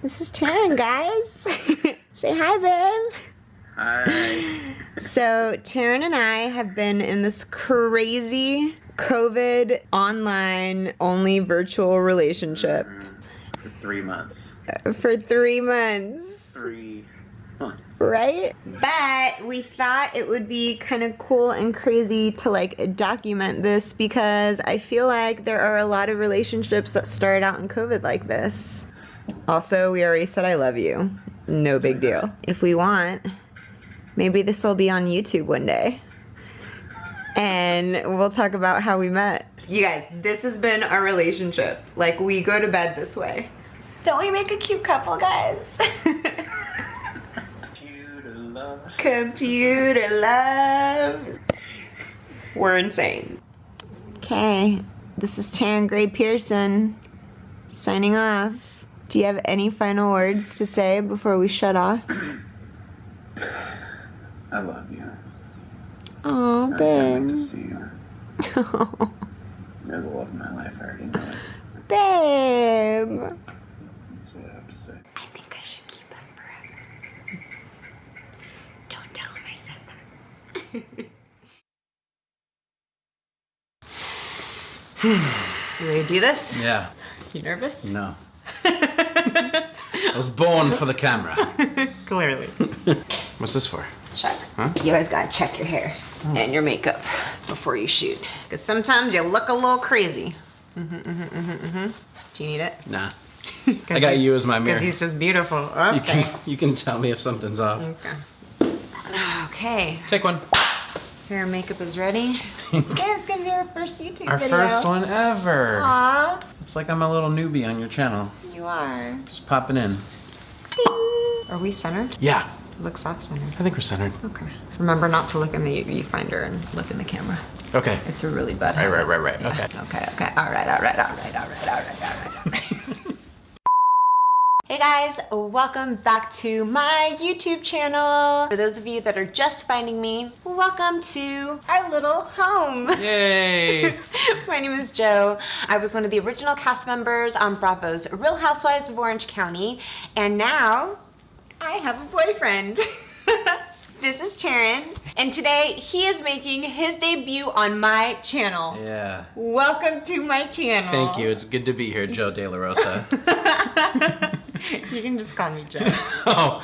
This is Taran, guys. Say hi, babe. Hi. So Taran and I have been in this crazy COVID online only virtual relationship For 3 months. for 3 months. 3 months. Right? But we thought it would be kind of cool and crazy to like document this because I feel like there are a lot of relationships that started out in COVID like this. Also, we already said I love you. No big deal. If we want, maybe this will be on YouTube one day. And we'll talk about how we met. You guys, this has been our relationship. Like, we go to bed this way. Don't we make a cute couple, guys? Computer love. Computer love. We're insane. Okay, this is Taran Gray Pearson signing off. Do you have any final words to say before we shut off? I love you. Oh, I can't wait babe. to see you. You're the love of my life. I already know it. Babe. That's what I have to say. I think I should keep him forever. Don't tell him I said that. You ready to do this? Yeah. You nervous? No. I was born for the camera. Clearly. What's this for? Check. Huh? You guys gotta check your hair and your makeup before you shoot. Because sometimes you look a little crazy. Do you need it? Nah. I got you as my mirror. Because he's just beautiful. Okay. You can tell me if something's off. Okay. Okay. Take one. Hair and makeup is ready. Okay, it's gonna be our first YouTube Our video. first one ever. Aww. It's like I'm a little newbie on your channel. You are. Just popping in. Are we centered? Yeah. It looks off-centered. I think we're centered. Okay. Remember not to look in the viewfinder and look in the camera. Okay. It's a really bad Right. Yeah. Okay. Okay. All right. Hey guys, welcome back to my YouTube channel. For those of you that are just finding me, welcome to our little home. Yay. My name is Jo. I was one of the original cast members on Bravo's Real Housewives of Orange County, and now I have a boyfriend. This is Taran, and today he is making his debut on my channel. Yeah. Welcome to my channel. Thank you. It's good to be here, Jo De La Rosa. You can just call me Jo. Oh.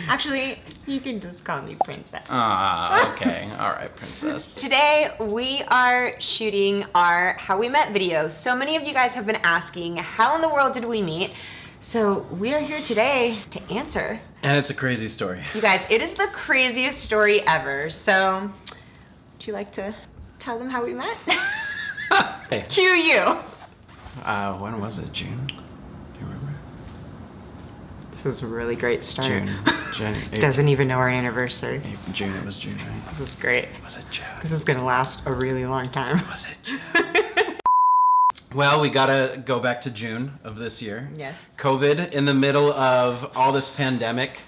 Actually, you can just call me Princess. Okay. All right, princess. Today, we are shooting our How We Met video. So many of you guys have been asking, how in the world did we meet? So we are here today to answer. And it's a crazy story. You guys, it is the craziest story ever. So, would you like to tell them how we met? Hey. Cue you. When was it? June? Do you remember? This is a really great start. June. Doesn't even know our anniversary. June. It was June, right? This is great. Was it June? This is gonna last a really long time. Was it June? Well, we gotta go back to June of this year. Yes. COVID, in the middle of all this pandemic.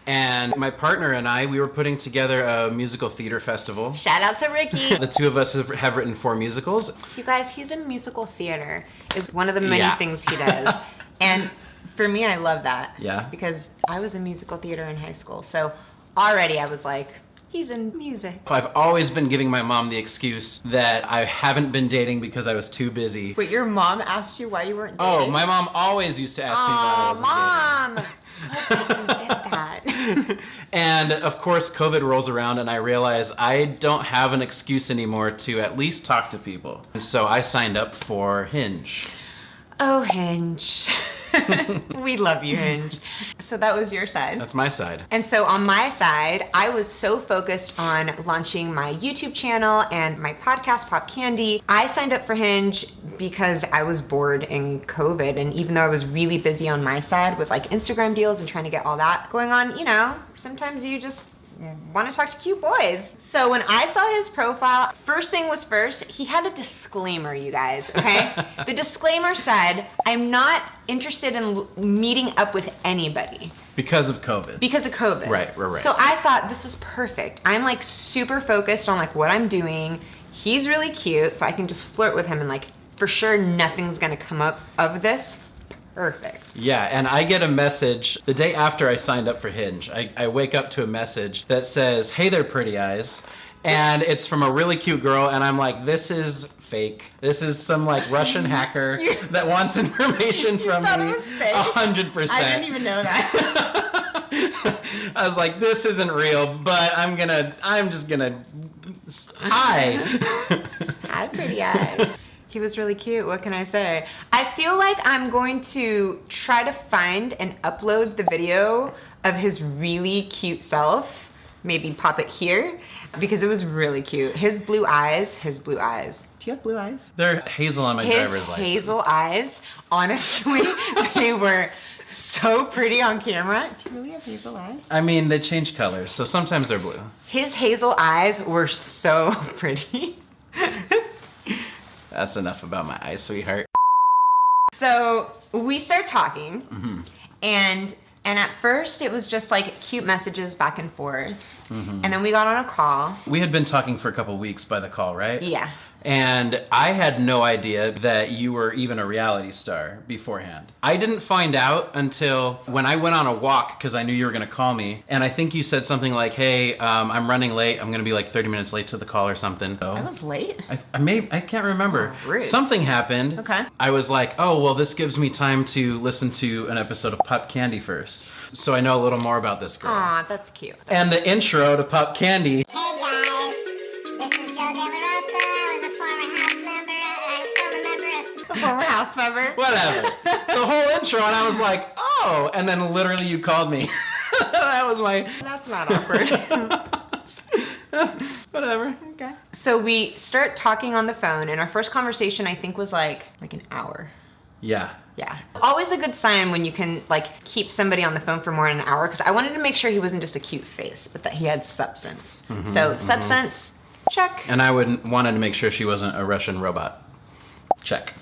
And my partner and I, we were putting together a musical theater festival. Shout out to Ricky. The two of us have written 4 musicals. You guys, he's in musical theater, is one of the many Yeah. things he does. And for me, I love that. Yeah. Because I was in musical theater in high school. So already I was like, he's in music. I've always been giving my mom the excuse that I haven't been dating because I was too busy. Wait, your mom asked you why you weren't dating? Oh, my mom always used to ask me why I wasn't dating. Mom! You did that. And of course, COVID rolls around and I realize I don't have an excuse anymore to at least talk to people. And so I signed up for Hinge. Oh, Hinge. We love you, Hinge. So that was your side. That's my side. And so on my side, I was so focused on launching my YouTube channel and my podcast, Pop Candy. I signed up for Hinge because I was bored in COVID. And even though I was really busy on my side with like Instagram deals and trying to get all that going on, you know, sometimes you just want to talk to cute boys. So when I saw his profile, first thing was first, he had a disclaimer, you guys, okay? The disclaimer said, I'm not interested in meeting up with anybody. Because of COVID. Because of COVID. Right. So I thought, this is perfect. I'm like super focused on like what I'm doing. He's really cute, so I can just flirt with him and like, for sure nothing's gonna come up of this. Perfect. Yeah, and I get a message the day after I signed up for Hinge. I wake up to a message that says, "Hey there, pretty eyes." And it's from a really cute girl, and I'm like, this is fake. This is some like Russian hacker that wants information from thought me. it was fake? 100%. I didn't even know that. I was like, this isn't real, but I'm just gonna, hi. Hi, pretty eyes. He was really cute. What can I say? I feel like I'm going to try to find and upload the video of his really cute self. Maybe pop it here because it was really cute. His blue eyes. Do you have blue eyes? They're hazel on my driver's license. His hazel eyes, honestly, they were so pretty on camera. Do you really have hazel eyes? I mean, they change colors, so sometimes they're blue. His hazel eyes were so pretty. That's enough about my eyes, sweetheart. So we start talking, and at first it was just like cute messages back and forth, and then we got on a call. We had been talking for a couple weeks by the call, right? Yeah. And I had no idea that you were even a reality star beforehand. I didn't find out until when I went on a walk because I knew you were going to call me. And I think you said something like, hey, I'm running late. I'm going to be like 30 minutes late to the call or something. So I was late? I can't remember. Oh, rude. Something happened. Okay. I was like, oh, well, this gives me time to listen to an episode of Pop Candy first. So I know a little more about this girl. Aw, that's cute. And the intro to Pop Candy. Hey guys, this is Joe De La Rosa. I was a Former house member. Whatever. The whole intro, and I was like, oh, and then literally you called me. That was my... That's not awkward. Whatever. Okay. So we start talking on the phone, and our first conversation, I think, was like an hour. Yeah. Yeah. Always a good sign when you can like keep somebody on the phone for more than an hour, because I wanted to make sure he wasn't just a cute face, but that he had substance. Substance, check. And I wanted to make sure she wasn't a Russian robot. Check.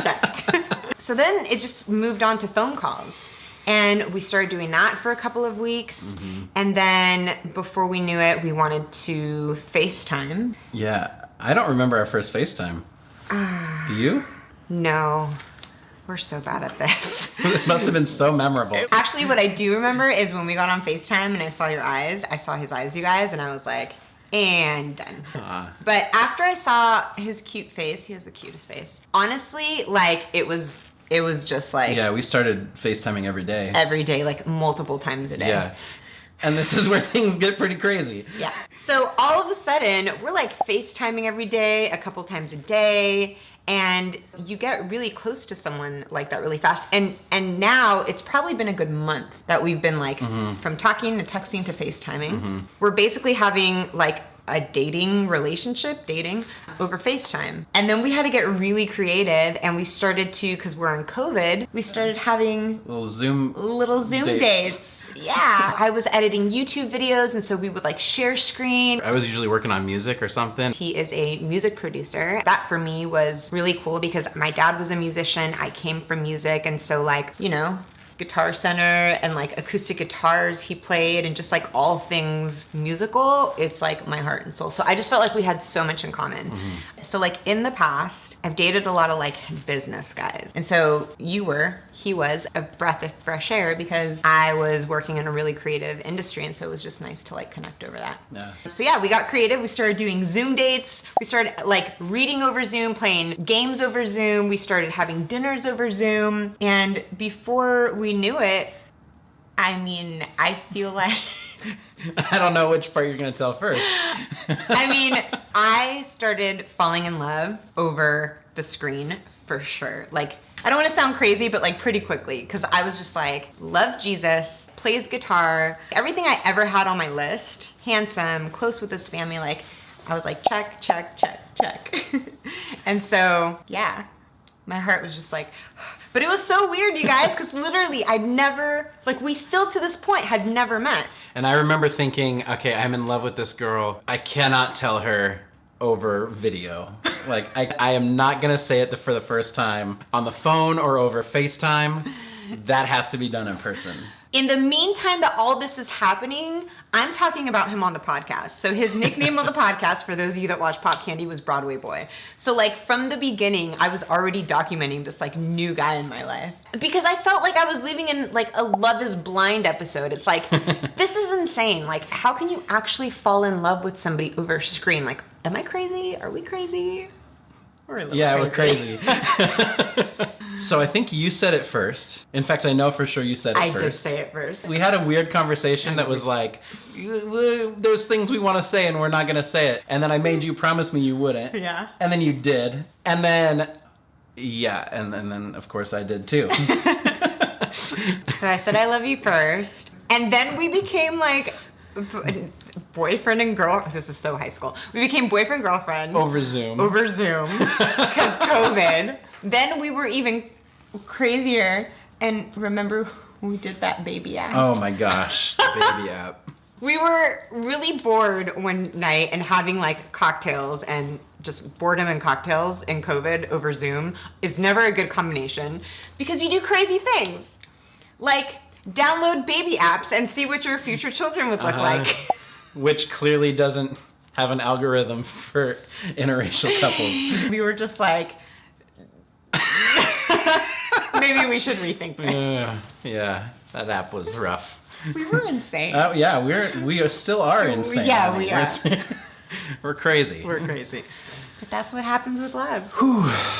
Check. So then it just moved on to phone calls. And we started doing that for a couple of weeks. And then before we knew it, we wanted to FaceTime. Yeah. I don't remember our first FaceTime. Do you? No. We're so bad at this. It must have been so memorable. Actually, what I do remember is when we got on FaceTime and I saw your eyes. I saw his eyes, you guys, and I was like, and done. But after I saw his cute face, he has the cutest face. Honestly, like it was just like Yeah, we started FaceTiming every day. every day, like multiple times a day. Yeah. And this is where things get pretty crazy. Yeah. So all of a sudden, we're like FaceTiming every day, a couple times a day, and you get really close to someone like that really fast. And now it's probably been a good month that we've been like from talking to texting to FaceTiming. We're basically having like a dating over FaceTime. And then we had to get really creative, and we started to, because we're on COVID, we started having Little Zoom dates. Yeah. I was editing YouTube videos, and so we would like share screen. I was usually working on music or something. He is a music producer. That for me was really cool because my dad was a musician. I came from music, and so like, you know, Guitar Center and like acoustic guitars he played, and just like all things musical, it's like my heart and soul. So I just felt like we had so much in common. So like in the past, I've dated a lot of like business guys. And so he was a breath of fresh air because I was working in a really creative industry, and so it was just nice to like connect over that. Yeah. So yeah, we got creative. We started doing Zoom dates. We started like reading over Zoom, playing games over Zoom. We started having dinners over Zoom. And before we knew it, I mean, I feel like... I don't know which part you're going to tell first. I mean, I started falling in love over the screen for sure. Like, I don't want to sound crazy, but like pretty quickly, because I was just like, love Jesus, plays guitar, everything I ever had on my list, handsome, close with his family, like, I was like, check, check, check, check. And so, yeah, my heart was just like, but it was so weird, you guys, because literally I'd never, like we still to this point had never met. And I remember thinking, okay, I'm in love with this girl. I cannot tell her over video. Like, I am not gonna say it for the first time on the phone or over FaceTime. That has to be done in person. In the meantime that all this is happening, I'm talking about him on the podcast. So his nickname on the podcast, for those of you that watch Pop Candy, was Broadway Boy. So like from the beginning, I was already documenting this like new guy in my life. Because I felt like I was living in like a Love is Blind episode. It's like, this is insane. Like, how can you actually fall in love with somebody over screen? Like, am I crazy? Are we crazy? We're crazy. So I think you said it first. In fact, I know for sure you said it first. I did say it first. We had a weird conversation that was like, there's things we want to say and we're not going to say it. And then I made you promise me you wouldn't. Yeah. And then you did. And then, and then of course I did too. So I said I love you first. And then we became like boyfriend and girl. This is so high school. We became boyfriend girlfriend Over Zoom because COVID. Then we were even crazier. And remember when we did that baby app? Oh my gosh, the baby app. We were really bored one night and having like cocktails, and just boredom and cocktails in COVID over Zoom is never a good combination because you do crazy things. Like download baby apps and see what your future children would look like. Which clearly doesn't have an algorithm for interracial couples. We were just like, maybe we should rethink this. Yeah, that app was rough. We were insane. Oh yeah, we still are insane. Yeah, honey. we are. We're crazy. We're crazy. But that's what happens with love.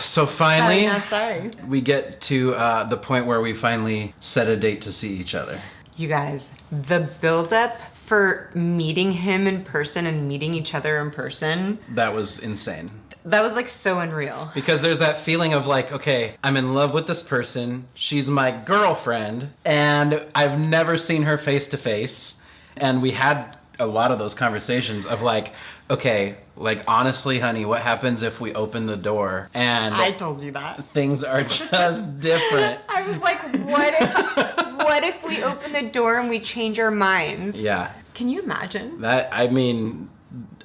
So finally, Sorry, not sorry. we get to the point where we finally set a date to see each other. You guys, the buildup for meeting him in person and meeting each other in person, That was insane. that was like so unreal. Because there's that feeling of like, okay, I'm in love with this person. She's my girlfriend, and I've never seen her face to face. And we had a lot of those conversations of like, okay, like honestly, honey, what happens if we open the door and I told you that. things are just different? I was like, what if we open the door and we change our minds? Yeah. Can you imagine? That, I mean,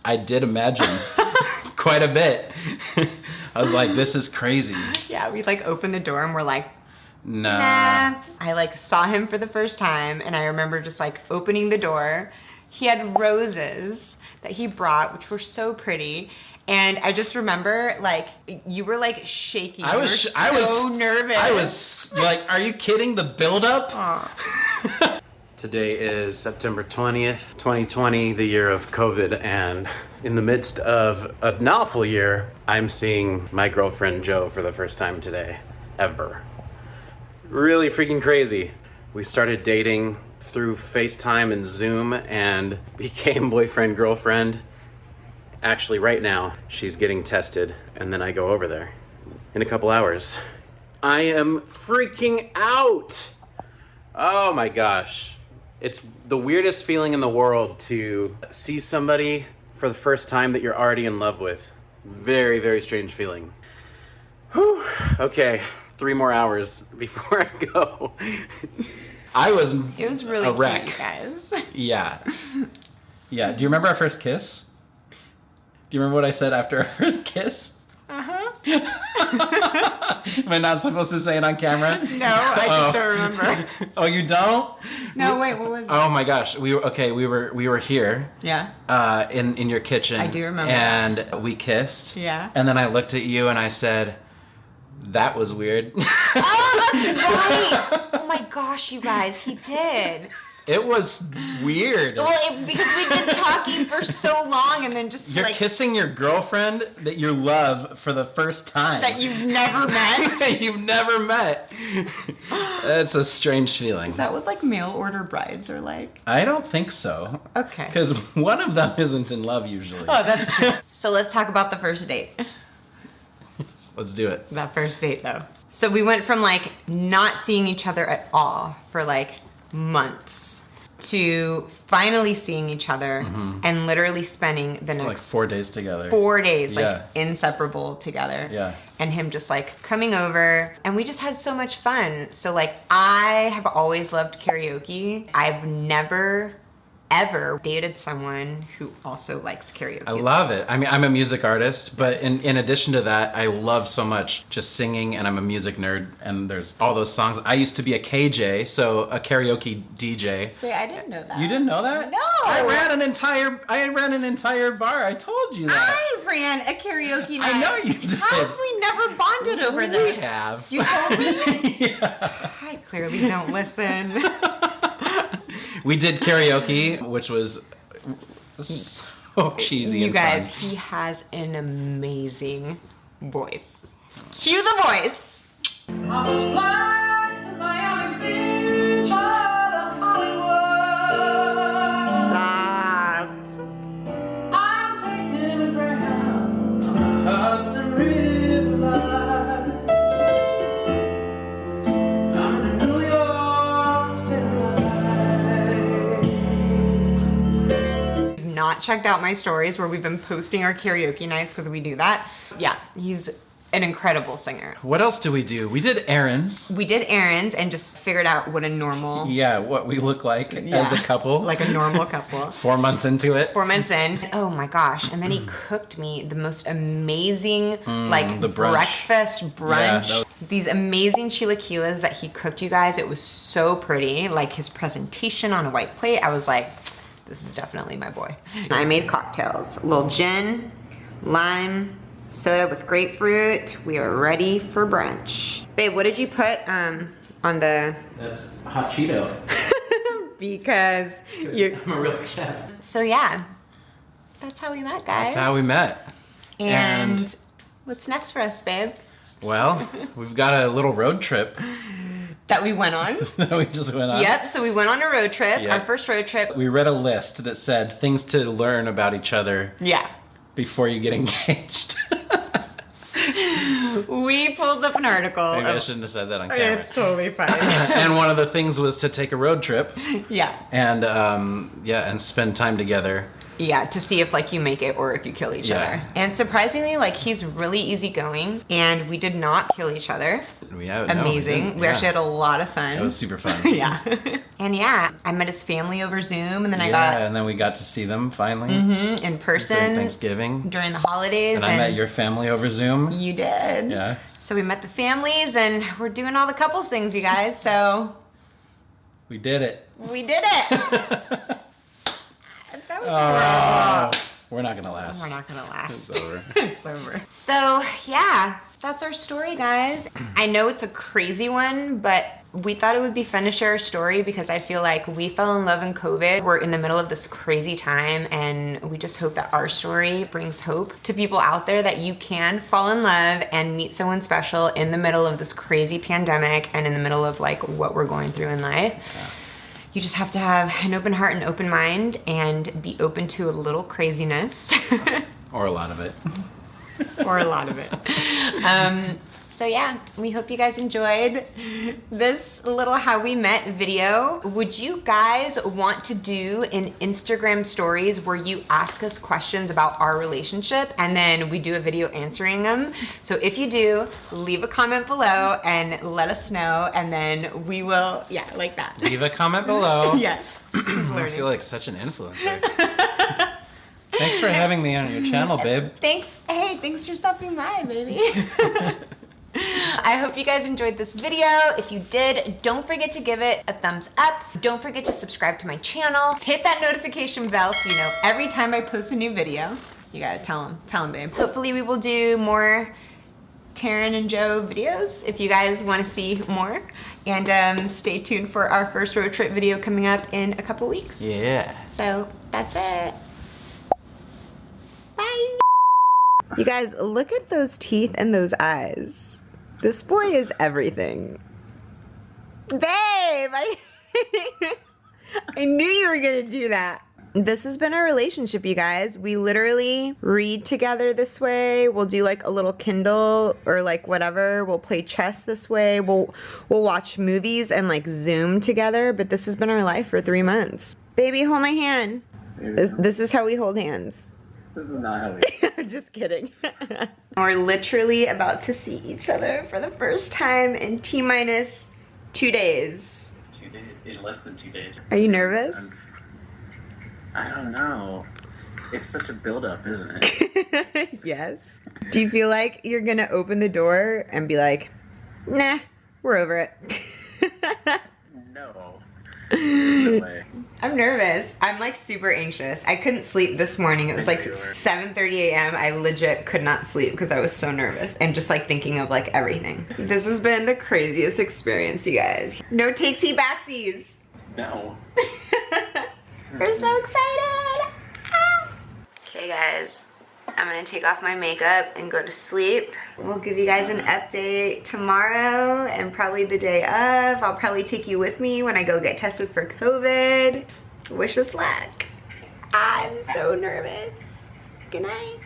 I did imagine quite a bit. I was like, this is crazy. Yeah, we like open the door and we're like, Nah. nah. I like saw him for the first time and I remember just like opening the door. He had roses that he brought, which were so pretty. And I just remember, like, you were like shaking. I was so nervous. I was like, are you kidding? The buildup? Aw. Today is September 20th, 2020, the year of COVID, and in the midst of an awful year, I'm seeing my girlfriend Joe for the first time today, ever. Really freaking crazy. We started dating through FaceTime and Zoom and became boyfriend, girlfriend. Actually, right now, she's getting tested, and then I go over there in a couple hours. I am freaking out! Oh my gosh. It's the weirdest feeling in the world to see somebody for the first time that you're already in love with. Very, very strange feeling. Whew. Okay, 3 more hours before I go. It was really a cute, wreck. you guys. Yeah. Yeah. Do you remember our first kiss? Do you remember what I said after our first kiss? Uh-huh. Am I not supposed to say it on camera? No, I just don't remember. Oh, you don't? No, wait, what was it? Oh my gosh. We were here. Yeah. In your kitchen. I do remember And we kissed. Yeah. And then I looked at you and I said, that was weird. Oh, that's right. Oh my gosh, you guys, he did. It was weird. Well, because we've been talking for so long, and then just You're like kissing your girlfriend that you love for the first time. that you've never met. You've never met. It's a strange feeling. Is that what like mail order brides are like? I don't think so. Okay. Because one of them isn't in love usually. Oh, that's true. So let's talk about the first date. Let's do it. That first date, though. So we went from like not seeing each other at all for like months to finally seeing each other and literally spending the next Like 4 days together. 4 days, Yeah. like inseparable together. Yeah. And him just like coming over, and we just had so much fun. So like I have always loved karaoke. I've never ever dated someone who also likes karaoke. I love it. I mean, I'm a music artist, but in addition to that, I love so much just singing, and I'm a music nerd, and there's all those songs. I used to be a KJ, so a karaoke DJ. Wait, I didn't know that. You didn't know that? No. I ran an entire bar. I told you that. I ran a karaoke night. I know you did. How have we never bonded over this? We have. You told me? Yeah. I clearly don't listen. We did karaoke, which was so cheesy You and guys, fun. he has an amazing voice. Cue the voice. Stop. Not checked out my stories where we've been posting our karaoke nights because we do that. Yeah, he's an incredible singer. What else did we do? We did errands. We did errands and just figured out what a normal, Yeah, what we look like as a couple. like a normal couple. 4 months into it. 4 months in. Oh my gosh. And then he cooked me the most amazing, like, the brunch. breakfast brunch. Yeah, These amazing chilaquiles that he cooked, you guys. It was so pretty. Like, his presentation on a white plate. I was like, this is definitely my boy. I made cocktails. A little gin, lime, soda with grapefruit. We are ready for brunch. Babe, what did you put on the... That's hot Cheeto. Because you're... I'm a real chef. So yeah, that's how we met, guys. That's how we met. And what's next for us, babe? Well, we've got a little road trip That we went on. that we just went on. Yep, so we went on a road trip, Yep. our first road trip. We read a list that said things to learn about each other Yeah. before you get engaged. We pulled up an article. Maybe I shouldn't have said that on camera. It's totally fine. And one of the things was to take a road trip Yeah. and and spend time together. Yeah, to see if like you make it or if you kill each Yeah. other. And surprisingly, like he's really easygoing and we did not kill each other. We have Amazing. We actually had a lot of fun. It was super fun. Yeah. And yeah, I met his family over Zoom and then I Yeah, got and then we got to see them finally in during person Thanksgiving. during the holidays. And I met your family over Zoom. You did. Yeah. So we met the families and we're doing all the couples things, you guys. So We did it. we did it. That was We're not gonna last. We're not gonna last. It's over. It's over. So yeah, that's our story, guys. I know it's a crazy one, but we thought it would be fun to share our story because I feel like we fell in love in COVID. We're in the middle of this crazy time and we just hope that our story brings hope to people out there that you can fall in love and meet someone special in the middle of this crazy pandemic and in the middle of like what we're going through in life. Yeah. You just have to have an open heart and open mind and be open to a little craziness. Or a lot of it. Or a lot of it. So yeah, we hope you guys enjoyed this little how we met video. Would you guys want to do an Instagram stories where you ask us questions about our relationship and then we do a video answering them? So if you do, leave a comment below and let us know and then we will, yeah, like that. Leave a comment below. Yes. I feel like such an influencer. Thanks for having me on your channel, babe. Thanks. Hey, thanks for stopping by, baby. I hope you guys enjoyed this video. If you did, don't forget to give it a thumbs up. Don't forget to subscribe to my channel. Hit that notification bell so you know every time I post a new video. You gotta tell them, babe. Hopefully we will do more Taran and Joe videos if you guys wanna see more. And stay tuned for our first road trip video coming up in a couple weeks. Yeah. So that's it. Bye. You guys, look at those teeth and those eyes. This boy is everything. Babe, I knew you were gonna do that. This has been our relationship, you guys. We literally read together this way. We'll do like a little Kindle or like whatever. We'll play chess this way. We'll watch movies and like Zoom together, but this has been our life for 3 months. Baby, hold my hand. Baby. This is how we hold hands. This is not how we. I'm just kidding. We're literally about to see each other for the first time in T-minus 2 days. 2 days. In less than 2 days. Are you nervous? I don't know. It's such a build-up, isn't it? Yes. Do you feel like you're gonna open the door and be like, nah, we're over it? No. There's no way. I'm nervous. I'm like super anxious. I couldn't sleep this morning. It was like 7:30 a.m. I legit could not sleep because I was so nervous and just like thinking of like everything. This has been the craziest experience, you guys. No takesy backsies. No. We're so excited. Okay guys, I'm gonna take off my makeup and go to sleep. We'll give you guys an update tomorrow and probably the day of. I'll probably take you with me when I go get tested for COVID. Wish us luck. I'm so nervous. Good night.